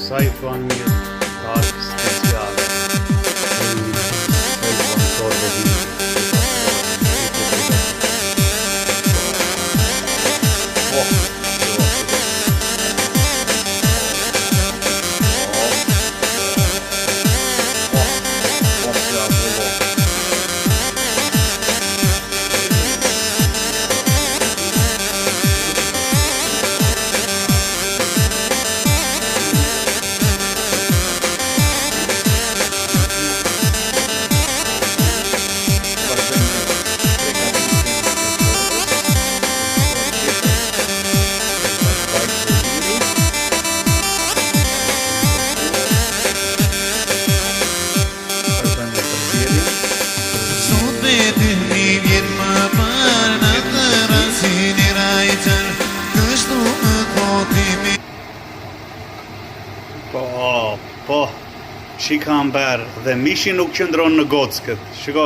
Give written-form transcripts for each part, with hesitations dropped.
Sa i thon një park special Po, shika mber dhe mishi nuk qëndron në gockët. Shiko.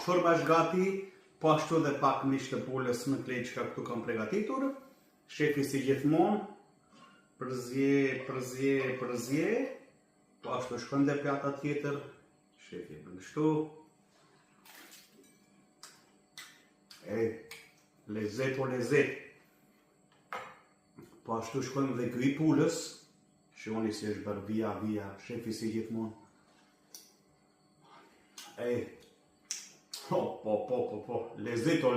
Çorba është gati, po ashtu dhe pak mish të pulës në kleçka këtu kam përgatitur. Shefi si gjithmonë, përzje, po ashtu shkon dhe pjata tjetër. Shefi bën kështu. Lezet o lezet. Po ashtu shkojmë dhe ky i pulës. Shihoni si është bërë via, shefi si gjithmonë. Po, lezet o lezet.